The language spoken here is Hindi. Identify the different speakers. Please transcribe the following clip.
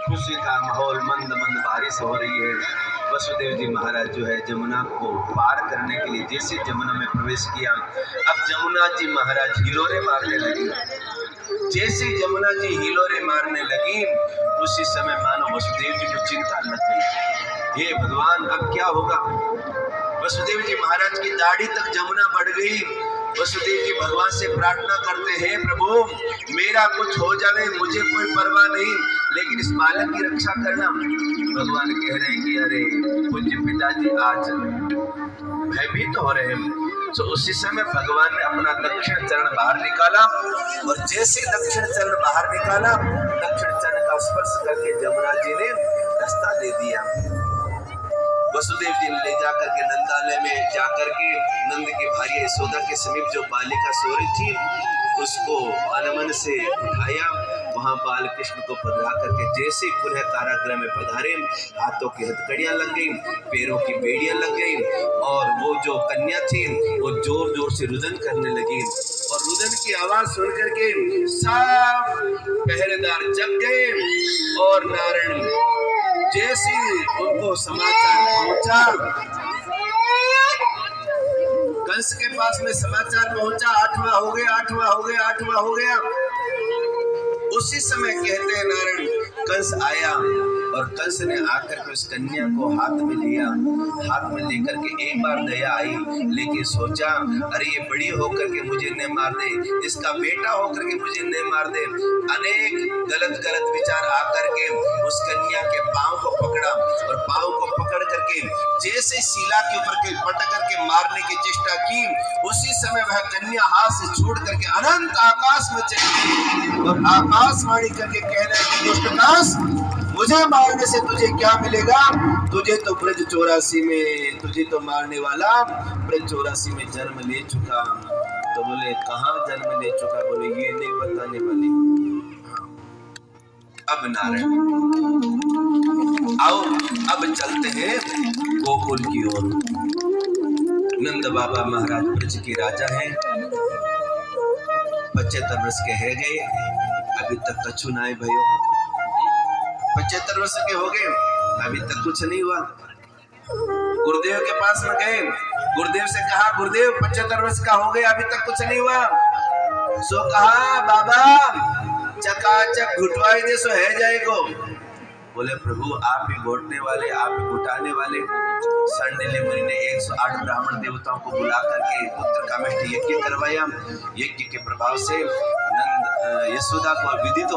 Speaker 1: खुशी का माहौल, मंद मंद बारिश हो रही है। वसुदेव जी महाराज जो है जमुना को पार करने के लिए जैसे जमुना में प्रवेश किया, अब जमुना जी महाराज हिलोरे मारने लगी। जैसे जमुना जी हिलोरे मारने लगी, उसी समय मानो वसुदेव जी को चिंता लग गई, हे भगवान अब क्या होगा। वसुदेव जी महाराज की दाढ़ी तक जमुना बढ़ गई। वसुदेव जी भगवान से प्रार्थना करते हैं, प्रभु मेरा कुछ हो जाए मुझे कोई परवाह नहीं, लेकिन इस बालक की रक्षा करना। भगवान कह रहे हैं कि अरे पूज्य पिताजी आज भयभीत हो रहे हैं। तो उसी समय भगवान ने अपना दक्षिण चरण बाहर निकाला, और जैसे दक्षिण चरण बाहर निकाला, दक्षिण चरण का स्पर्श करके जमुना जी ने रास्ता दे दिया। वसुदेव जी ने ले जाकर के नंदालय में जाकर के नंद की भार्या यशोदा के समीप जो बालिका सो रही थी, उसको अनमन से उठाया। वहां बाल कृष्ण को पधरा करके जैसे पुनः कारागृह में पधारे, हाथों की हथकड़ियां लग गई, पैरों की बेड़ियां लग गई, और वो जो कन्या थी वो जोर जोर से रुदन करने लगी। और रुदन की आवाज सुन करके सब पहरेदार जग गए, और नारायण जैसे उनको समाचार पहुंचा, कंस के पास में समाचार पहुंचा, 8वां हो गया, 8वां हो गया, 8वां हो गया। उसी समय कहते हैं नारायण कंस आया, और कंस ने आकर के उस कन्या को हाथ में लिया। हाथ में लेकर के एक बार दया आई, लेकिन सोचा अरे ये बड़ी होकर के मुझे न मार दे, इसका बेटा होकर के मुझे न मार दे। अनेक गलत गलत विचार आकर के उस कन्या के पांव को पकड़ा, और पांव को पकड़ करके जैसे शिला के ऊपर के पटक करके मारने की चेष्टा की, उसी समय वह कन्या हाथ से छूट करके अनंत आकाश में चली गई, और आकाशवाणी करके कह रहे हैं कि दुष्ट कंस, मुझे मारने से तुझे क्या मिलेगा, तुझे तो ब्रज 84 में, तुझे तो मारने वाला ब्रज 84 में जन्म ले चुका। तो बोले कहाँ जन्म ले चुका, बोले ये नहीं बताने वाले। अब नारायण आओ, अब चलते हैं गोकुल की ओर। नंद बाबा महाराज ब्रज के राजा हैं, 75 वर्ष के है गए, अभी तक कछु ना आए भयो। 75 वर्ष के हो गए, अभी तक कुछ नहीं हुआ। गुरुदेव के पास में गए, गुरुदेव से कहा गुरुदेव 75 वर्ष का हो गया, अभी तक कुछ नहीं हुआ। सो कहा बाबा चकाचक घुटवाई दे सो है जाएगो। बोले प्रभु आप ही घोटने वाले, आप ही घुटाने वाले। संडिल्य मुनि ने 108 ब्राह्मण देवताओं को बुला करके पुत्र कामेष्टि यज्ञ करवाया। यज्ञ के प्रभाव से नंद यशोदा को विदित